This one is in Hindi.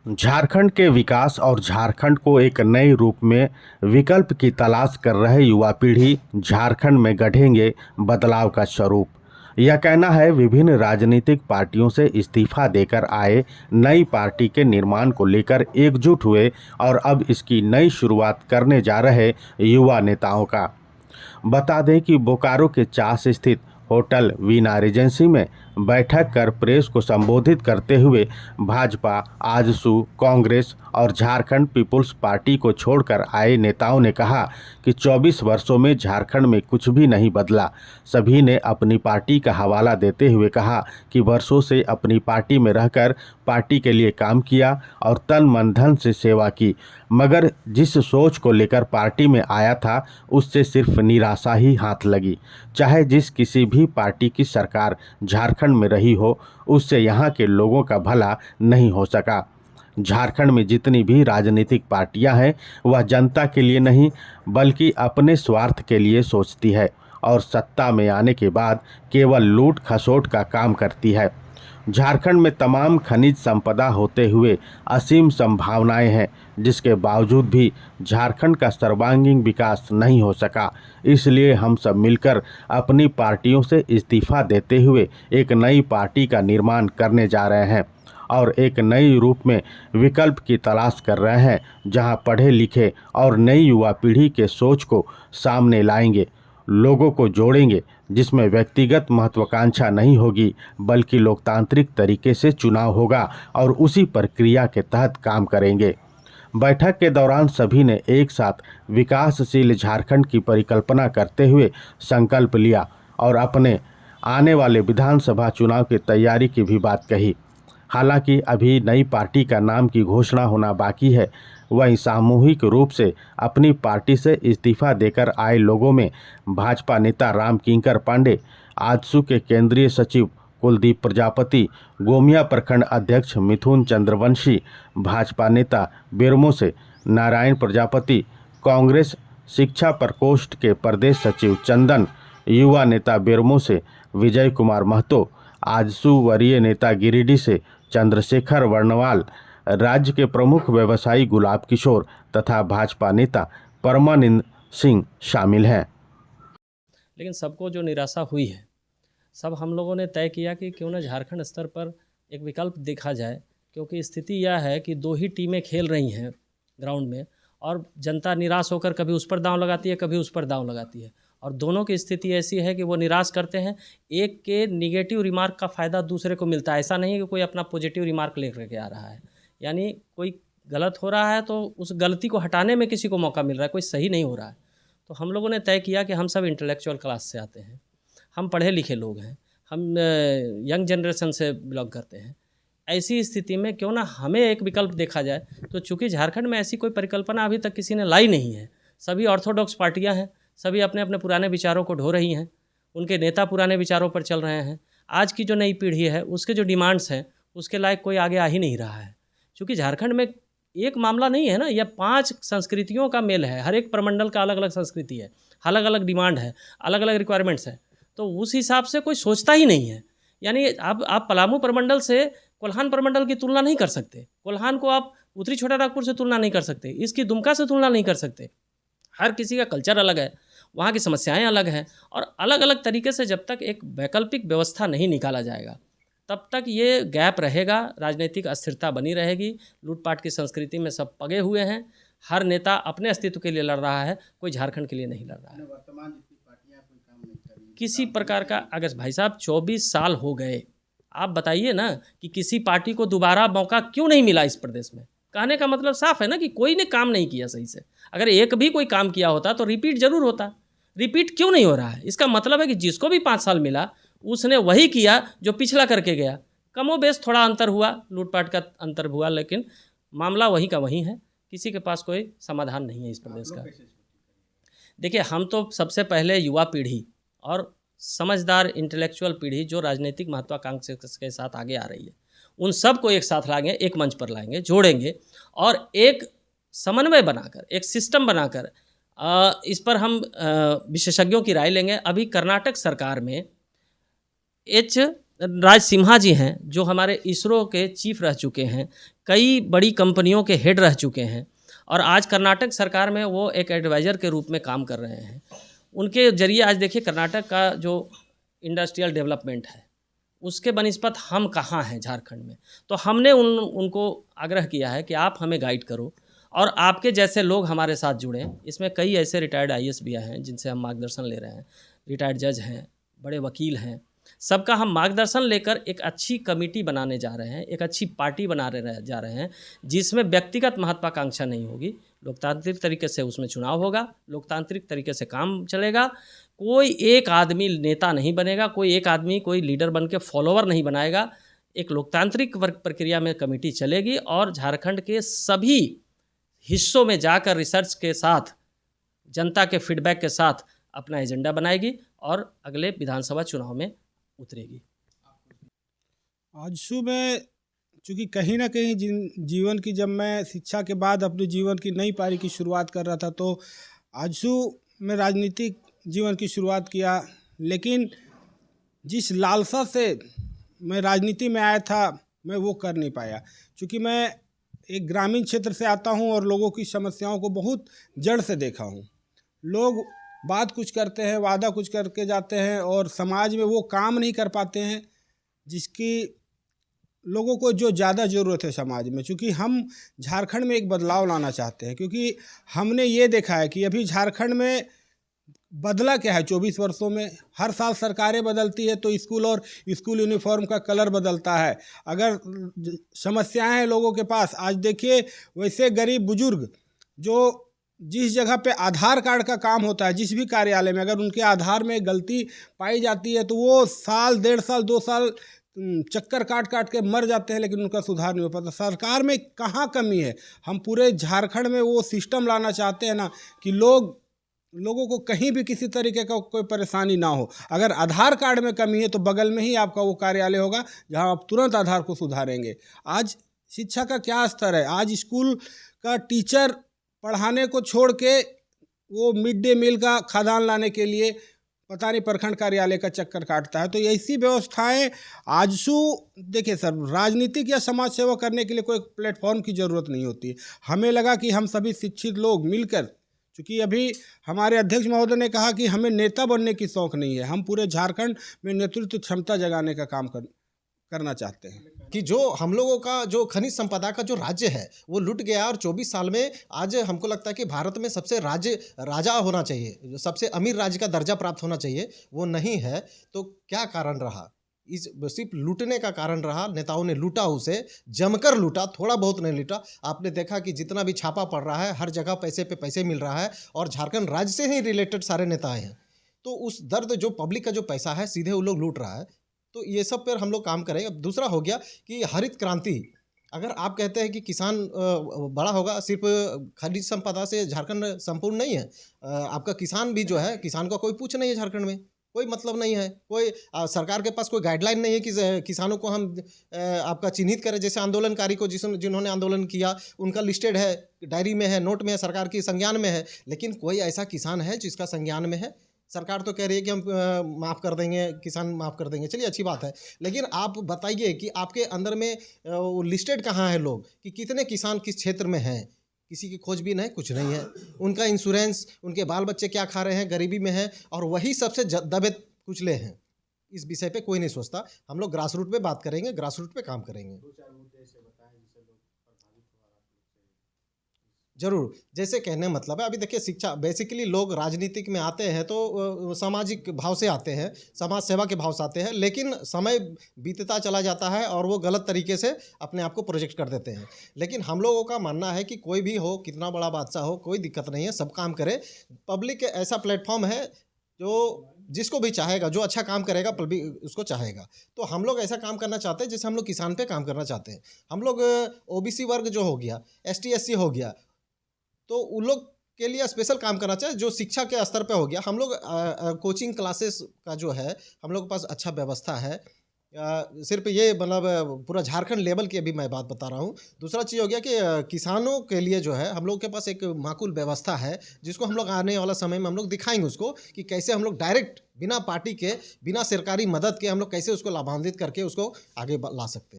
झारखंड के विकास और झारखंड को एक नए रूप में विकल्प की तलाश कर रहे युवा पीढ़ी झारखंड में गढ़ेंगे बदलाव का स्वरूप। यह कहना है विभिन्न राजनीतिक पार्टियों से इस्तीफा देकर आए नई पार्टी के निर्माण को लेकर एकजुट हुए और अब इसकी नई शुरुआत करने जा रहे युवा नेताओं का। बता दें कि बोकारो के चास स्थित होटल वीना रिजेंसी में बैठक कर प्रेस को संबोधित करते हुए भाजपा, आजसू, कांग्रेस और झारखंड पीपुल्स पार्टी को छोड़कर आए नेताओं ने कहा कि 24 वर्षों में झारखंड में कुछ भी नहीं बदला। सभी ने अपनी पार्टी का हवाला देते हुए कहा कि वर्षों से अपनी पार्टी में रहकर पार्टी के लिए काम किया और तन मन धन से सेवा की, मगर जिस सोच को लेकर पार्टी में आया था उससे सिर्फ निराशा ही हाथ लगी। चाहे जिस किसी भी पार्टी की सरकार झारखंड में रही हो, उससे यहाँ के लोगों का भला नहीं हो सका। झारखंड में जितनी भी राजनीतिक पार्टियां हैं वह जनता के लिए नहीं बल्कि अपने स्वार्थ के लिए सोचती है और सत्ता में आने के बाद केवल लूट खसोट का काम करती है। झारखंड में तमाम खनिज संपदा होते हुए असीम संभावनाएं हैं, जिसके बावजूद भी झारखंड का सर्वांगीण विकास नहीं हो सका। इसलिए हम सब मिलकर अपनी पार्टियों से इस्तीफा देते हुए एक नई पार्टी का निर्माण करने जा रहे हैं और एक नई रूप में विकल्प की तलाश कर रहे हैं, जहां पढ़े लिखे और नई युवा पीढ़ी के सोच को सामने लाएंगे, लोगों को जोड़ेंगे, जिसमें व्यक्तिगत महत्वाकांक्षा नहीं होगी बल्कि लोकतांत्रिक तरीके से चुनाव होगा और उसी प्रक्रिया के तहत काम करेंगे। बैठक के दौरान सभी ने एक साथ विकासशील झारखंड की परिकल्पना करते हुए संकल्प लिया और अपने आने वाले विधानसभा चुनाव की तैयारी की भी बात कही। हालांकि अभी नई पार्टी का नाम की घोषणा होना बाकी है, वहीं सामूहिक रूप से अपनी पार्टी से इस्तीफा देकर आए लोगों में भाजपा नेता राम किंकर पांडे, आजसू के केंद्रीय सचिव कुलदीप प्रजापति, गोमिया प्रखंड अध्यक्ष मिथुन चंद्रवंशी, भाजपा नेता बेरमो से नारायण प्रजापति, कांग्रेस शिक्षा प्रकोष्ठ के प्रदेश सचिव चंदन, युवा नेता बेरमो से विजय कुमार महतो, आजसू वरीय नेता गिरिडीह से चंद्रशेखर वर्णवाल, राज्य के प्रमुख व्यवसायी गुलाब किशोर तथा भाजपा नेता परमानंद सिंह शामिल हैं। लेकिन सबको जो निराशा हुई है, सब हम लोगों ने तय किया कि क्यों न झारखंड स्तर पर एक विकल्प देखा जाए, क्योंकि स्थिति यह है कि दो ही टीमें खेल रही हैं ग्राउंड में और जनता निराश होकर कभी उस पर दांव लगाती है, कभी उस पर दांव लगाती है और दोनों की स्थिति ऐसी है कि वो निराश करते हैं। एक के निगेटिव रिमार्क का फ़ायदा दूसरे को मिलता है। ऐसा नहीं है कि कोई अपना पॉजिटिव रिमार्क लेकर के आ रहा है, यानी कोई गलत हो रहा है तो उस गलती को हटाने में किसी को मौका मिल रहा है, कोई सही नहीं हो रहा है। तो हम लोगों ने तय किया कि हम सब इंटेलेक्चुअल क्लास से आते हैं, हम पढ़े लिखे लोग हैं, हम यंग जनरेशन से बिलोंग करते हैं। ऐसी स्थिति में क्यों ना हमें एक विकल्प देखा जाए। तो चूँकि झारखंड में ऐसी कोई परिकल्पना अभी तक किसी ने लाई नहीं है, सभी ऑर्थोडॉक्स पार्टियां हैं, सभी अपने अपने पुराने विचारों को ढो रही हैं, उनके नेता पुराने विचारों पर चल रहे हैं। आज की जो नई पीढ़ी है उसके जो डिमांड्स हैं उसके लायक कोई आगे आ ही नहीं रहा है। क्योंकि झारखंड में एक मामला नहीं है ना, यह 5 संस्कृतियों का मेल है। हर एक प्रमंडल का अलग अलग संस्कृति है, अलग अलग डिमांड है, अलग अलग रिक्वायरमेंट्स है। तो उस हिसाब से कोई सोचता ही नहीं है। यानी अब आप पलामू प्रमंडल से कोल्हान प्रमंडल की तुलना नहीं कर सकते, कोल्हान को आप उत्तरी छोटा नागपुर से तुलना नहीं कर सकते, इसकी दुमका से तुलना नहीं कर सकते। हर किसी का कल्चर अलग है, वहाँ की समस्याएं अलग हैं और अलग अलग तरीके से जब तक एक वैकल्पिक व्यवस्था नहीं निकाला जाएगा तब तक ये गैप रहेगा, राजनीतिक अस्थिरता बनी रहेगी। लूटपाट की संस्कृति में सब पगे हुए हैं, हर नेता अपने अस्तित्व के लिए लड़ रहा है, कोई झारखंड के लिए नहीं लड़ रहा है। किसी प्रकार का अगर भाई साहब 24 साल हो गए, आप बताइए ना कि किसी पार्टी को दोबारा मौका क्यों नहीं मिला इस प्रदेश में। कहने का मतलब साफ है ना कि कोई ने काम नहीं किया सही से। अगर एक भी कोई काम किया होता तो रिपीट जरूर होता। रिपीट क्यों नहीं हो रहा है? इसका मतलब है कि जिसको भी 5 साल मिला उसने वही किया जो पिछला करके गया। कमोबेश थोड़ा अंतर हुआ, लूटपाट का अंतर हुआ, लेकिन मामला वही का वही है। किसी के पास कोई समाधान नहीं है इस प्रदेश का। देखिए, हम तो सबसे पहले युवा पीढ़ी और समझदार इंटेलेक्चुअल पीढ़ी जो राजनीतिक महत्वाकांक्षा के साथ आगे आ रही है, उन सबको एक साथ लाएंगे, एक मंच पर लाएंगे, जोड़ेंगे और एक समन्वय बनाकर, एक सिस्टम बनाकर इस पर हम विशेषज्ञों की राय लेंगे। अभी कर्नाटक सरकार में राज सिम्हा जी हैं, जो हमारे इसरो के चीफ रह चुके हैं, कई बड़ी कंपनियों के हेड रह चुके हैं और आज कर्नाटक सरकार में वो एक एडवाइज़र के रूप में काम कर रहे हैं। उनके ज़रिए आज देखिए कर्नाटक का जो इंडस्ट्रियल डेवलपमेंट है, उसके बनिस्पत हम कहाँ हैं झारखंड में। तो हमने उनको आग्रह किया है कि आप हमें गाइड करो और आपके जैसे लोग हमारे साथ जुड़ें। इसमें कई ऐसे रिटायर्ड आईएएस भी हैं जिनसे हम मार्गदर्शन ले रहे हैं, रिटायर्ड जज हैं, बड़े वकील हैं। सबका हम मार्गदर्शन लेकर एक अच्छी कमेटी बनाने जा रहे हैं, एक अच्छी पार्टी जा रहे हैं, जिसमें व्यक्तिगत महत्वाकांक्षा नहीं होगी। लोकतांत्रिक तरीके से उसमें चुनाव होगा, लोकतांत्रिक तरीके से काम चलेगा। कोई एक आदमी नेता नहीं बनेगा, कोई एक आदमी कोई लीडर बन के फॉलोवर नहीं बनाएगा। एक लोकतांत्रिक प्रक्रिया में कमेटी चलेगी और झारखंड के सभी हिस्सों में जाकर रिसर्च के साथ, जनता के फीडबैक के साथ अपना एजेंडा बनाएगी और अगले विधानसभा चुनाव में उतरेगी। आजसू में चूँकि कहीं ना कहीं जीवन की, जब मैं शिक्षा के बाद अपने जीवन की नई पारी की शुरुआत कर रहा था, तो आजसू में राजनीतिक जीवन की शुरुआत किया। लेकिन जिस लालसा से मैं राजनीति में आया था, मैं वो कर नहीं पाया, क्योंकि मैं एक ग्रामीण क्षेत्र से आता हूँ और लोगों की समस्याओं को बहुत जड़ से देखा हूँ। लोग बात कुछ करते हैं, वादा कुछ करके जाते हैं और समाज में वो काम नहीं कर पाते हैं जिसकी लोगों को जो ज़्यादा ज़रूरत है समाज में। क्योंकि हम झारखंड में एक बदलाव लाना चाहते हैं, क्योंकि हमने ये देखा है कि अभी झारखंड में बदला क्या है 24 वर्षों में। हर साल सरकारें बदलती है तो स्कूल और स्कूल यूनिफॉर्म का कलर बदलता है। अगर समस्याएं हैं लोगों के पास, आज देखिए वैसे गरीब बुजुर्ग जो जिस जगह पे आधार कार्ड का काम होता है, जिस भी कार्यालय में, अगर उनके आधार में गलती पाई जाती है तो वो साल, 1.5 साल, 2 साल चक्कर काट काट के मर जाते हैं, लेकिन उनका सुधार नहीं हो पाता। सरकार में कहाँ कमी है? हम पूरे झारखंड में वो सिस्टम लाना चाहते हैं ना कि लोगों को कहीं भी किसी तरीके का कोई परेशानी ना हो। अगर आधार कार्ड में कमी है तो बगल में ही आपका वो कार्यालय होगा जहां आप तुरंत आधार को सुधारेंगे। आज शिक्षा का क्या स्तर है? आज स्कूल का टीचर पढ़ाने को छोड़ के वो मिड डे मील का खाद्यान्न लाने के लिए पता नहीं प्रखंड कार्यालय का चक्कर काटता है। तो ऐसी व्यवस्थाएं आजसू, देखिए सर, राजनीतिक या समाज सेवा करने के लिए कोई प्लेटफॉर्म की ज़रूरत नहीं होती। हमें लगा कि हम सभी शिक्षित लोग मिलकर, क्योंकि अभी हमारे अध्यक्ष महोदय ने कहा कि हमें नेता बनने की शौक़ नहीं है, हम पूरे झारखंड में नेतृत्व क्षमता जगाने का काम करना चाहते हैं। कि जो हम लोगों का जो खनिज संपदा का जो राज्य है वो लुट गया और 24 साल में आज हमको लगता है कि भारत में सबसे राजा होना चाहिए, सबसे अमीर राज्य का दर्जा प्राप्त होना चाहिए, वो नहीं है। तो क्या कारण रहा? इस सिर्फ लूटने का कारण रहा। नेताओं ने लूटा, उसे जमकर लूटा, थोड़ा बहुत नहीं लूटा। आपने देखा कि जितना भी छापा पड़ रहा है, हर जगह पैसे पे पैसे मिल रहा है और झारखंड राज्य से ही रिलेटेड सारे नेता हैं। तो उस दर्द, जो पब्लिक का जो पैसा है, सीधे वो लोग लूट रहा है। तो ये सब पर हम लोग काम करें। अब दूसरा हो गया कि हरित क्रांति। अगर आप कहते हैं कि किसान बड़ा होगा, सिर्फ खनिज संपदा से झारखंड संपूर्ण नहीं है। आपका किसान भी जो है, किसान का कोई पूछ नहीं है झारखंड में, कोई मतलब नहीं है। कोई सरकार के पास कोई गाइडलाइन नहीं है कि किसानों को हम आपका चिन्हित करें। जैसे आंदोलनकारी को जिन्होंने आंदोलन किया, उनका लिस्टेड है, डायरी में है, नोट में है, सरकार की संज्ञान में है। लेकिन कोई ऐसा किसान है जिसका संज्ञान में है? सरकार तो कह रही है कि हम माफ़ कर देंगे, किसान माफ़ कर देंगे, चलिए अच्छी बात है। लेकिन आप बताइए कि आपके अंदर में वो लिस्टेड कहाँ है लोग, कि कितने किसान किस क्षेत्र में हैं? किसी की खोजबीन है? कुछ नहीं है। उनका इंश्योरेंस, उनके बाल बच्चे क्या खा रहे हैं, गरीबी में है, और वही सबसे दबे कुचले हैं। इस विषय पे कोई नहीं सोचता। हम लोग ग्रास रूट पे बात करेंगे, ग्रास रूट पे काम करेंगे। जरूर, जैसे कहने मतलब है, अभी देखिए शिक्षा, बेसिकली लोग राजनीतिक में आते हैं तो सामाजिक भाव से आते हैं, समाज सेवा के भाव से आते हैं, लेकिन समय बीतता चला जाता है और वो गलत तरीके से अपने आप को प्रोजेक्ट कर देते हैं। लेकिन हम लोगों का मानना है कि कोई भी हो, कितना बड़ा बादशाह हो, कोई दिक्कत नहीं है, सब काम करे। पब्लिक ऐसा प्लेटफॉर्म है जो जिसको भी चाहेगा, जो अच्छा काम करेगा पब्लिक उसको चाहेगा। तो हम लोग ऐसा काम करना चाहते हैं जैसे हम लोग किसान पे काम करना चाहते हैं। हम लोग ओबीसी वर्ग जो हो गया, एसटी एससी हो गया, तो उन लोग के लिए स्पेशल काम करना चाहिए। जो शिक्षा के स्तर पे हो गया, हम लोग कोचिंग क्लासेस का जो है, हम लोग के पास अच्छा व्यवस्था है। सिर्फ ये मतलब पूरा झारखंड लेवल की अभी मैं बात बता रहा हूँ। दूसरा चीज़ हो गया कि किसानों के लिए जो है हम लोग के पास एक माकूल व्यवस्था है, जिसको हम लोग आने वाला समय में हम लोग दिखाएँगे उसको कि कैसे हम लोग डायरेक्ट बिना पार्टी के, बिना सरकारी मदद के हम लोग कैसे उसको लाभान्वित करके उसको आगे ला सकते हैं।